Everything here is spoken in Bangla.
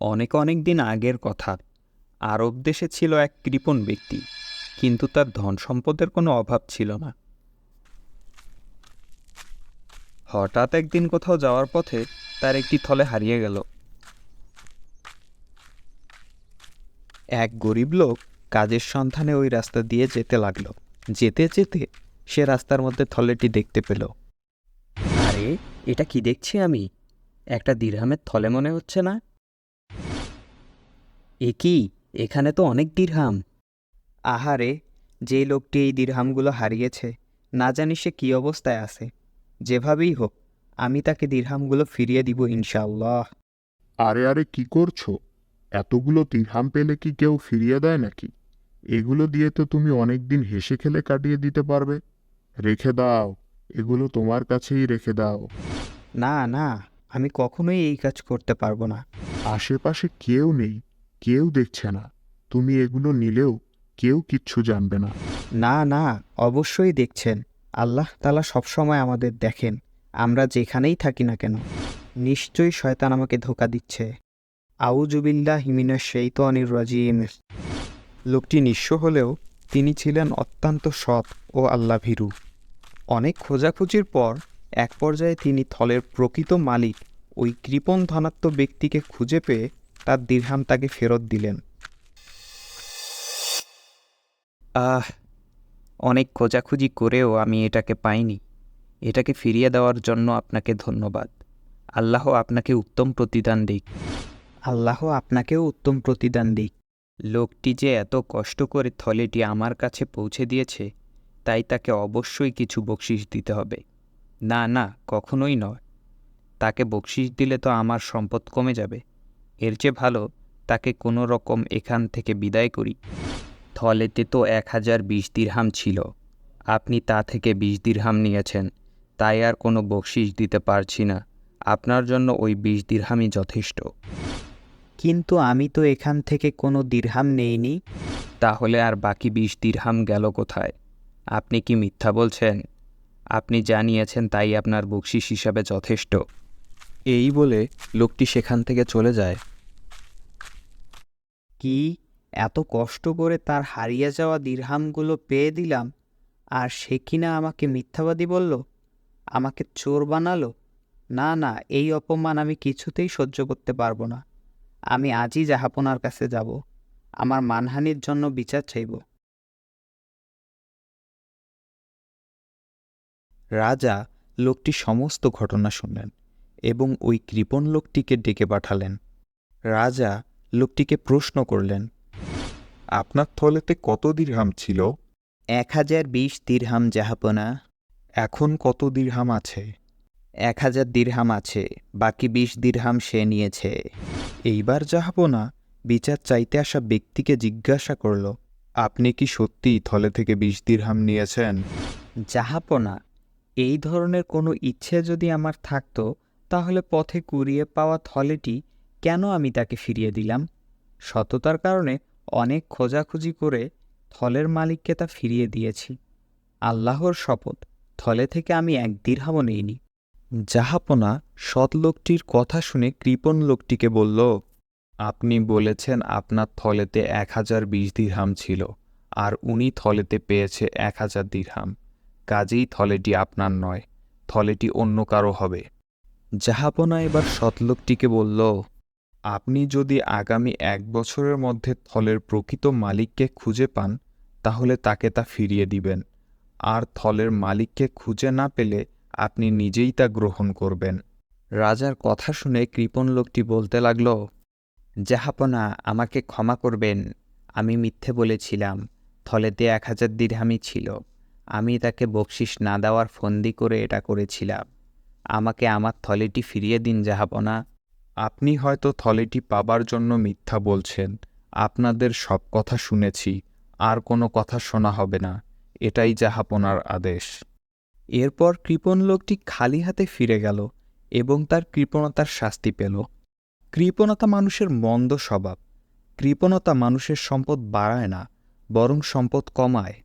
অনেক অনেক দিন আগের কথা। আরব দেশে ছিল এক কৃপণ ব্যক্তি, কিন্তু তার ধন সম্পদের কোনো অভাব ছিল না। হঠাৎ একদিন কোথাও যাওয়ার পথে তার একটি থলে হারিয়ে গেল। এক গরিব লোক কাজের সন্ধানে ওই রাস্তা দিয়ে যেতে লাগলো। যেতে যেতে সে রাস্তার মধ্যে থলেটি দেখতে পেল। আরে, এটা কি দেখছি আমি? একটা দিরহামের থলে মনে হচ্ছে না? এ কি? এখানে তো অনেক দিরহাম। আহারে, যে লোকটি এই দিরহামগুলো হারিয়েছে, না জানি সে কী অবস্থায় আছে। যেভাবেই হোক, আমি তাকে দিরহামগুলো ফিরিয়ে দিব ইনশাআল্লাহ। আরে আরে কি করছো? এতগুলো দিরহাম পেলে কি কেউ ফিরিয়ে দেয় নাকি? এগুলো দিয়ে তো তুমি অনেকদিন হেসে খেলে কাটিয়ে দিতে পারবে। রেখে দাও, এগুলো তোমার কাছেই রেখে দাও। না না, আমি কখনোই এই কাজ করতে পারবো না। আশেপাশে কেউ নেই, কেউ দেখছে না। তুমি এগুলো নিলেও কেউ কিচ্ছু জানবে না। না না, অবশ্যই দেখছেন। আল্লাহ তাআলা সবসময় আমাদের দেখেন, আমরা যেখানেই থাকি না কেন। নিশ্চয়ই শয়তান আমাকে ধোঁকা দিচ্ছে। আউযু বিল্লাহি মিনাশ শাইতানির রাজিম। লোকটি নিঃস্ব হলেও তিনি ছিলেন অত্যন্ত সৎ ও আল্লাভীরু। অনেক খোঁজাখুঁজির পর এক পর্যায়ে তিনি থলের প্রকৃত মালিক, ওই কৃপণ ধনাত্ম ব্যক্তিকে খুঁজে পেয়ে তার দিরহাম তাকে ফেরত দিলেন। আহ, অনেক খোঁজাখুঁজি করেও আমি এটাকে পাইনি। এটাকে ফিরিয়ে দেওয়ার জন্য আপনাকে ধন্যবাদ। আল্লাহ আপনাকে উত্তম প্রতিদান দিক। আল্লাহ আপনাকেও উত্তম প্রতিদান দিক। লোকটি যে এত কষ্ট করে থলেটি আমার কাছে পৌঁছে দিয়েছে, তাই তাকে অবশ্যই কিছু বকশিশ দিতে হবে। না না, কখনোই নয়। তাকে বকশিশ দিলে তো আমার সম্পদ কমে যাবে। এর চেয়ে ভালো তাকে কোনো রকম এখান থেকে বিদায় করি। থলেতে তো 1020 দিরহাম ছিল। আপনি তা থেকে 20 দিরহাম নিয়েছেন, তাই আর কোনো বকশিশ দিতে পারছি না। আপনার জন্য ওই 20 দিরহামই যথেষ্ট। কিন্তু আমি তো এখান থেকে কোনো দিরহাম নেইনি। তাহলে আর বাকি 20 দিরহাম গেল কোথায়? আপনি কি মিথ্যা বলছেন? আপনি যা নিয়েছেন তাই আপনার বকশিশ হিসাবে যথেষ্ট। এই বলে লোকটি সেখান থেকে চলে যায়। কি, এত কষ্ট করে তার হারিয়ে যাওয়া দিরহামগুলো পেয়ে দিলাম, আর সে কিনা আমাকে মিথ্যাবাদী বলল, আমাকে চোর বানালো? না না, এই অপমান আমি কিছুতেই সহ্য করতে পারবো না। আমি আজই জাহাপনার কাছে যাব, আমার মানহানির জন্য বিচার চাইব। রাজা লোকটির সমস্ত ঘটনা শুনলেন এবং ওই কৃপণ লোকটিকে ডেকে পাঠালেন। রাজা লোকটিকে প্রশ্ন করলেন, আপনার থলেতে কত দিরহাম ছিল? 1020 দিরহাম জাহাপনা। এখন কত দিরহাম আছে? 1000 দিরহাম আছে, বাকি 20 দিরহাম সে নিয়েছে। এইবার জাহাপনা বিচার চাইতে আসা ব্যক্তিকে জিজ্ঞাসা করল, আপনি কি সত্যি থলে থেকে 20 দিরহাম নিয়েছেন? জাহাপনা, এই ধরনের কোনো ইচ্ছে যদি আমার থাকতো, তাহলে পথে কুড়িয়ে পাওয়া থলেটি কেন আমি তাকে ফিরিয়ে দিলাম? সততার কারণে অনেক খোঁজাখুঁজি করে থলের মালিককে তা ফিরিয়ে দিয়েছি। আল্লাহর শপথ, থলে থেকে আমি 1 দিরহামও নেইনি। জাহাপনা সৎ লোকটির কথা শুনে কৃপণ লোকটিকে বলল, আপনি বলেছেন আপনার থলেতে 1020 দিরহাম ছিল, আর উনি থলেতে পেয়েছে 1000 দিরহাম। কাজেই থলেটি আপনার নয়, থলেটি অন্য কারো হবে। জাহাপনা এবার সৎ লোকটিকে বলল, আপনি যদি আগামী 1 বছরের মধ্যে থলের প্রকৃত মালিককে খুঁজে পান, তাহলে তাকে তা ফিরিয়ে দিবেন। আর থলের মালিককে খুঁজে না পেলে আপনি নিজেই তা গ্রহণ করবেন। রাজার কথা শুনে কৃপণ লোকটি বলতে লাগল, জাহাপনা, আমাকে ক্ষমা করবেন। আমি মিথ্যে বলেছিলাম। থলেতে 1000 দিরহামই ছিল। আমি তাকে বকশিশ না দেওয়ার ফন্দি করে এটা করেছিলাম। আমাকে আমার থলেটি ফিরিয়ে দিন জাহাপনা। আপনি হয়তো থলেটি পাবার জন্য মিথ্যা বলছেন। আপনাদের সব কথা শুনেছি, আর কোনো কথা শোনা হবে না। এটাই জাহাপনার আদেশ। এরপর কৃপণ লোকটি খালি হাতে ফিরে গেল এবং তার কৃপণতার শাস্তি পেল। কৃপণতা মানুষের মন্দ স্বভাব। কৃপণতা মানুষের সম্পদ বাড়ায় না, বরং সম্পদ কমায়।